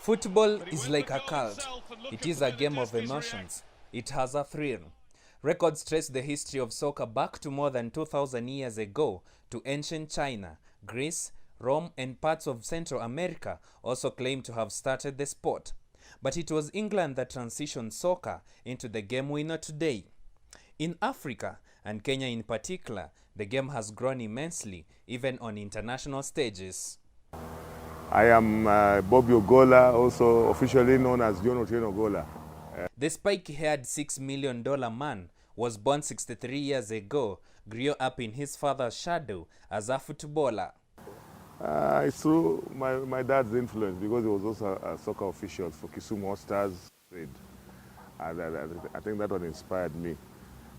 Football is like a cult. It is a game of emotions. It has a thrill. Records trace the history of soccer back to more than 2,000 years ago to ancient China, Greece, Rome, and parts of Central America also claim to have started the sport. But it was England that transitioned soccer into the game we know today. In Africa, and Kenya in particular, the game has grown immensely, even on international stages. I am Bobby Ogolla, also officially known as Josephat Ogolla. The spiky-haired $6 million man was born 63 years ago, grew up in his father's shadow as a footballer. It's through my dad's influence, because he was also a soccer official for Kisumu Hot Stars. And I think that one inspired me.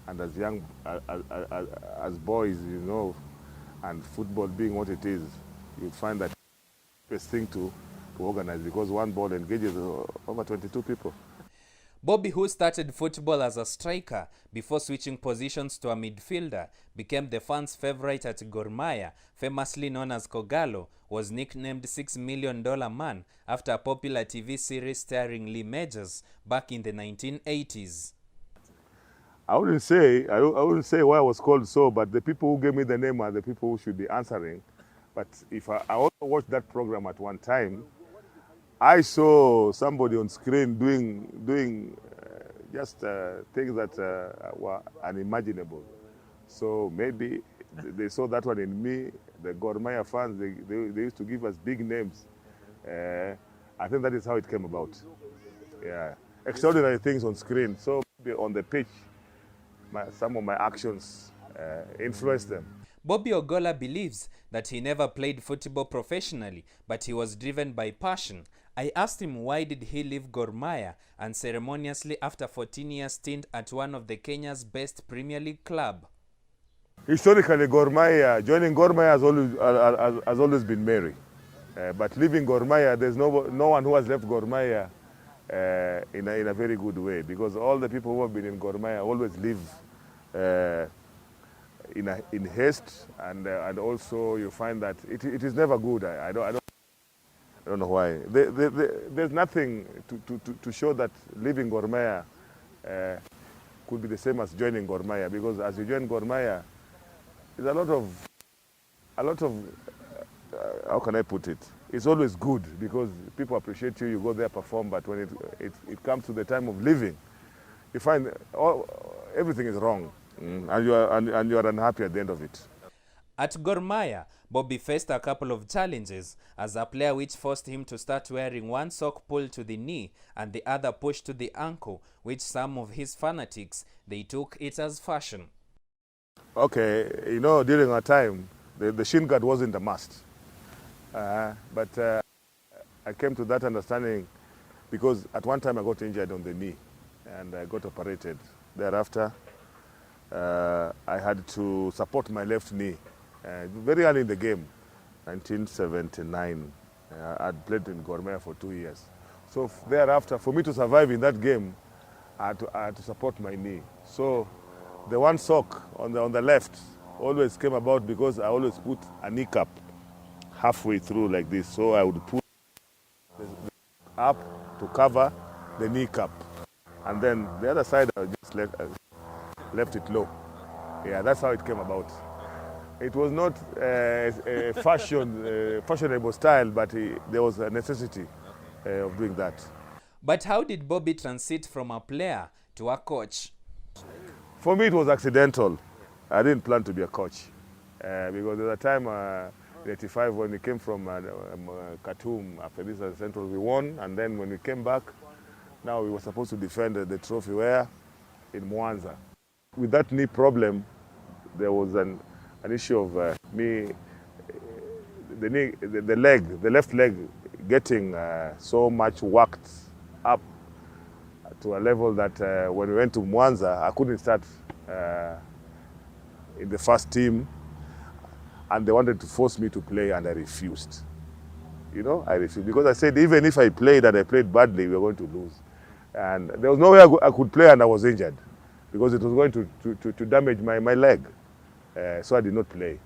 And as as boys, you know, and football being what it is, you find that best thing to organize, because one ball engages over 22 people. Bobby, who started football as a striker before switching positions to a midfielder, became the fans' favorite at Gor Mahia, famously known as Kogalo, was nicknamed $6 million man after a popular TV series starring Lee Majors back in the 1980s. I wouldn't say why I was called so, but the people who gave me the name are the people who should be answering. But if I also watched that program at one time, I saw somebody on screen doing just things that were unimaginable. So maybe they saw that one in me. The Gor Mahia fans, they used to give us big names. I think that is how it came about. Yeah, extraordinary things on screen. So maybe on the pitch, some of my actions influenced them. Bobby Ogolla believes that he never played football professionally, but he was driven by passion. I asked him why did he leave Gor Mahia unceremoniously after 14 years stint at one of the Kenya's best Premier League club. Historically, joining Gor Mahia has always been merry. But leaving Gor Mahia, there's no one who has left Gor Mahia in a very good way, because all the people who have been in Gor Mahia always leave in haste, and also you find that it is never good. I don't know why. There's nothing to show that leaving Gor Mahia could be the same as joining Gor Mahia, because as you join Gor Mahia, there's a lot of how can I put it? It's always good because people appreciate you. You go there, perform, but when it comes to the time of leaving, you find everything is wrong, and you are unhappy at the end of it. At Gor Mahia, Bobby faced a couple of challenges as a player, which forced him to start wearing one sock pulled to the knee and the other pushed to the ankle, which some of his fanatics, they took it as fashion. Okay, you know, during our time, the shin guard wasn't a must. But I came to that understanding because at one time I got injured on the knee and I got operated. Thereafter, I had to support my left knee. Very early in the game, 1979, I'd played in Gor Mahia for 2 years. So thereafter, for me to survive in that game, I had to support my knee. So the one sock on the left always came about because I always put a knee cap halfway through like this. So I would put up to cover the knee cap. And then the other side, I just left it low. Yeah, that's how it came about. It was not a fashionable style, but there was a necessity of doing that. But how did Bobby transit from a player to a coach? For me, it was accidental. I didn't plan to be a coach because at the time, in '85, when we came from Khartoum after this Central, we won, and then when we came back, now we were supposed to defend the trophy where in Mwanza. With that knee problem, there was an issue of the left leg getting so much worked up to a level that when we went to Mwanza, I couldn't start in the first team, and they wanted to force me to play, and I refused. You know, I refused because I said even if I played and I played badly, we were going to lose. And there was no way I could play, and I was injured because it was going to damage my leg. So I did not play.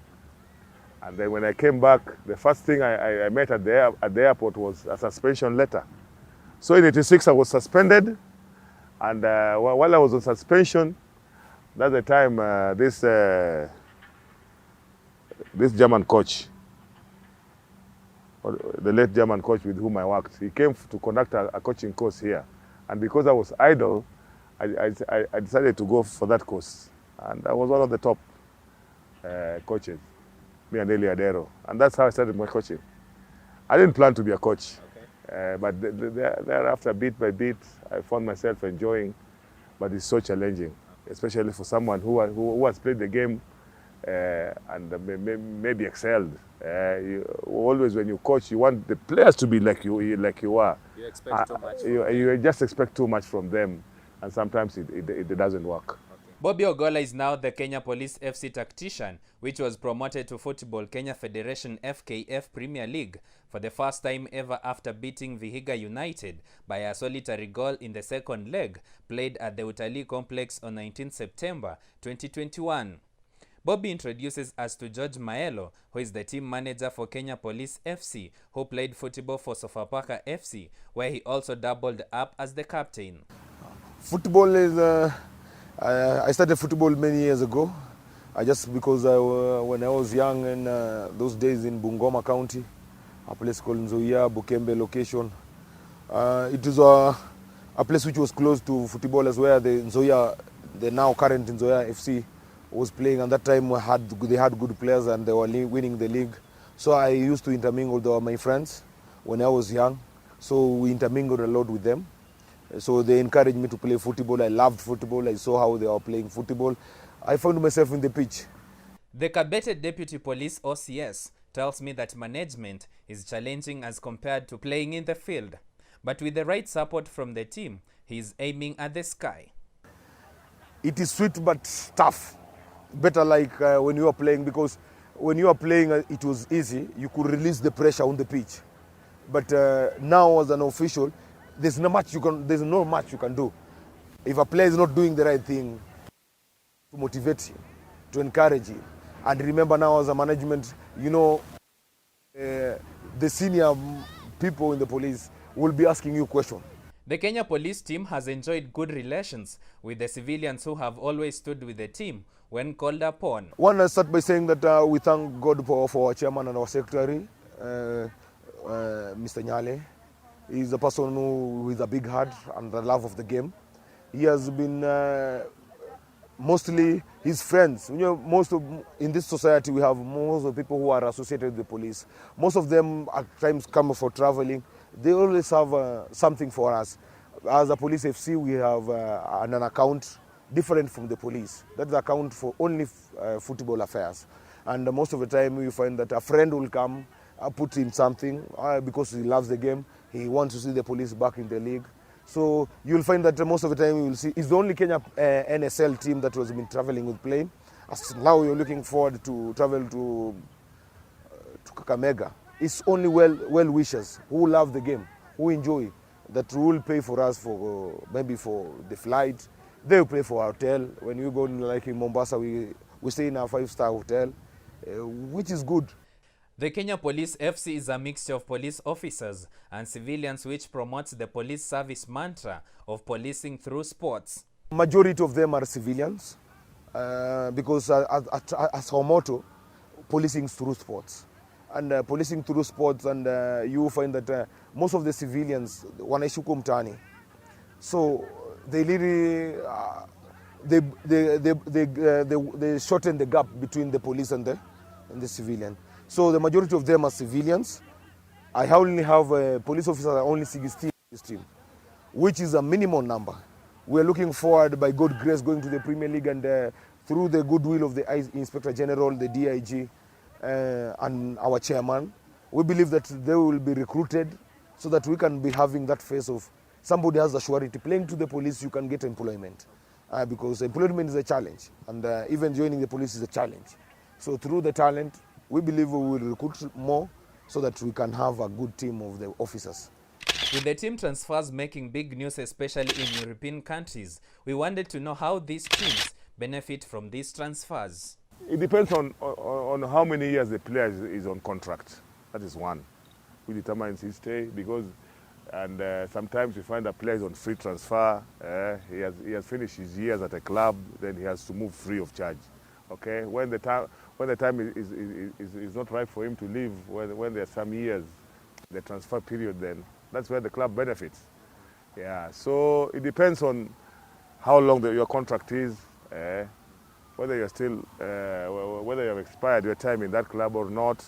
And then when I came back, the first thing I met at the airport was a suspension letter So in 86, I was suspended. And while I was on suspension, that's the time this German coach, the late German coach with whom I worked, he came to conduct a coaching course here. And because I was idle, I decided to go for that course. And I was one of the top coaches, me and Eli Adero. And that's how I started my coaching. I didn't plan to be a coach, but thereafter, bit by bit, I found myself enjoying, but it's so challenging, especially for someone who has played the game and maybe excelled. Always when you coach, you want the players to be like you are. You expect too much. You just expect too much from them, and sometimes it doesn't work. Bobby Ogolla is now the Kenya Police FC tactician, which was promoted to Football Kenya Federation FKF Premier League for the first time ever after beating Vihiga United by a solitary goal in the second leg, played at the Utalii Complex on 19 September 2021. Bobby introduces us to George Maelo, who is the team manager for Kenya Police FC, who played football for Sofapaka FC, where he also doubled up as the captain. Football is... I started football many years ago, just because when I was young in those days in Bungoma County, a place called Nzoia, Bukembe location. It is a place which was close to footballers where the Nzoia, the now current Nzoia FC was playing. And that time they had good players and they were winning the league. So I used to intermingle with my friends when I was young. So we intermingled a lot with them. So they encouraged me to play football. I loved football. I saw how they were playing football. I found myself in the pitch. The Kabete Deputy Police OCS tells me that management is challenging as compared to playing in the field. But with the right support from the team, he is aiming at the sky. It is sweet but tough. Better like when you are playing, because when you are playing it was easy. You could release the pressure on the pitch. But now as an official, there's not much you can do. If a player is not doing the right thing, to motivate him, to encourage him. And remember now as a management, you know, the senior people in the police will be asking you questions. The Kenya police team has enjoyed good relations with the civilians who have always stood with the team when called upon. One, I start by saying that we thank God for our chairman and our secretary, Mr. Nyale. He's a person who is a big heart and the love of the game. He has been mostly his friends. You know, in this society we have most of the people who are associated with the police. Most of them at times come for traveling. They always have something for us. As a police FC, we have an account different from the police. That's the account for only football affairs. And most of the time we find that a friend will come, put in something because he loves the game. He wants to see the police back in the league. So you'll find that most of the time you will see it's the only Kenya NSL team that has been traveling with plane. As now you're looking forward to travel to Kakamega. It's only well-wishers who love the game, who enjoy, that will pay for us for maybe for the flight. They will pay for our hotel. When you go like in Mombasa, we stay in a 5-star hotel, which is good. The Kenya Police FC is a mixture of police officers and civilians which promotes the police service mantra of policing through sports. Majority of them are civilians because as our motto, policing through sports. And policing through sports, and you find that most of the civilians wanaishi huko mtaani. So they really they shorten the gap between the police and the civilian. So the majority of them are civilians. I only have police officers, only 16 in this team, which is a minimum number. We are looking forward, by God's grace, going to the Premier League, and through the goodwill of the Inspector General, the DIG, and our chairman, we believe that they will be recruited so that we can be having that phase of somebody has a surety. Playing to the police, you can get employment because employment is a challenge, and even joining the police is a challenge. So through the talent, we believe we will recruit more so that we can have a good team of the officers. With the team transfers making big news, especially in European countries, we wanted to know how these teams benefit from these transfers. It depends on how many years the player is on contract. That is one, which determines his stay, because And sometimes you find a player is on free transfer. He has finished his years at a club, then he has to move free of charge. Okay, when the time is not right for him to leave, when there are some years, the transfer period, then that's where the club benefits. Yeah, so it depends on how long your contract is, whether you're still, whether you have expired your time in that club or not.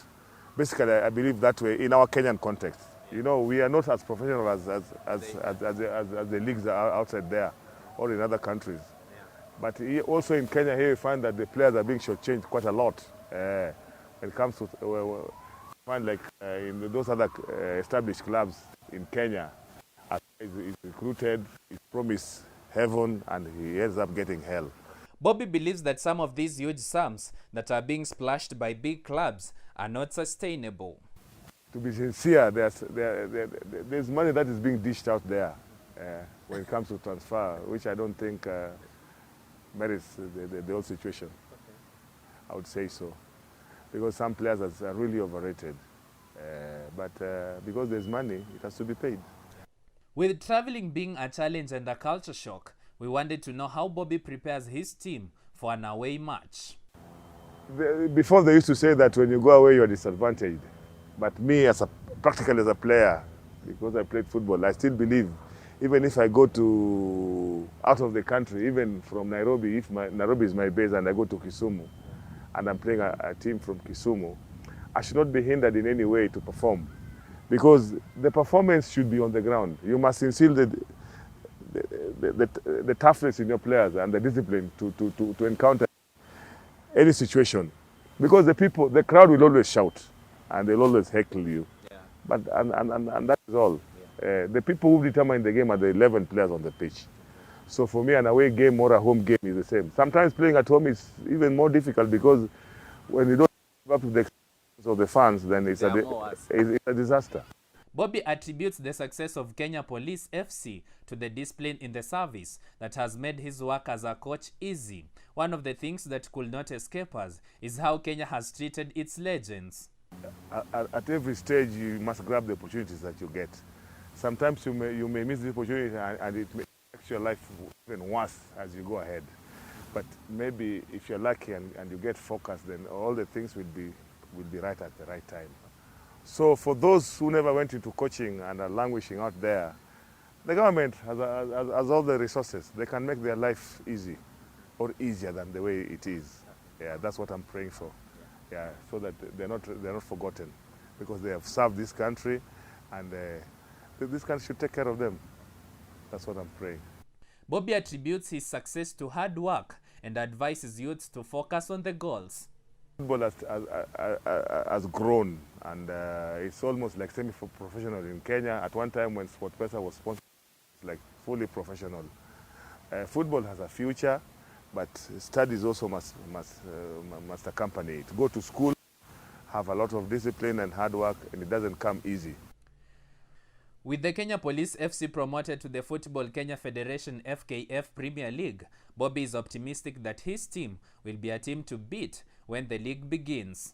Basically, I believe that way in our Kenyan context. You know, we are not as professional as the leagues are outside there or in other countries. But also in Kenya here, you find that the players are being shortchanged quite a lot. When it comes to, find like in those other established clubs in Kenya, he's recruited, he's promised heaven, and he ends up getting hell. Bobby believes that some of these huge sums that are being splashed by big clubs are not sustainable. To be sincere, there's money that is being dished out there when it comes to transfer, which I don't think merits the whole situation. Okay. I would say so. Because some players are really overrated. But because there's money, it has to be paid. With traveling being a challenge and a culture shock, we wanted to know how Bobby prepares his team for an away match. Before they used to say that when you go away, you're disadvantaged. But me, practically as a player, because I played football, I still believe, even if I go to out of the country, even from Nairobi, if Nairobi is my base and I go to Kisumu, and I'm playing a team from Kisumu, I should not be hindered in any way to perform. Because the performance should be on the ground. You must instill the toughness in your players and the discipline to encounter any situation. Because the crowd will always shout and they'll always heckle you. Yeah. But and that is all. Yeah. The people who determine the game are the 11 players on the pitch. So for me, an away game or a home game is the same. Sometimes playing at home is even more difficult because when you don't live up to the expectations of the fans, then it's a disaster. Bobby attributes the success of Kenya Police FC to the discipline in the service that has made his work as a coach easy. One of the things that could not escape us is how Kenya has treated its legends. At every stage, you must grab the opportunities that you get. Sometimes you may miss the opportunity and it makes your life even worse as you go ahead. But maybe if you're lucky and you get focused, then all the things will be right at the right time. So for those who never went into coaching and are languishing out there, the government has all the resources. They can make their life easy or easier than the way it is. Yeah, that's what I'm praying for. Yeah, so that they're not forgotten, because they have served this country, and this country should take care of them. That's what I'm praying. Bobby attributes his success to hard work and advises youths to focus on the goals. Football has grown, and it's almost like semi-professional in Kenya. At one time when SportPesa was sponsored, like fully professional. Football has a future, but studies also must accompany it. Go to school, have a lot of discipline and hard work, and it doesn't come easy. With the Kenya Police FC promoted to the Football Kenya Federation FKF Premier League, Bobby is optimistic that his team will be a team to beat when the league begins.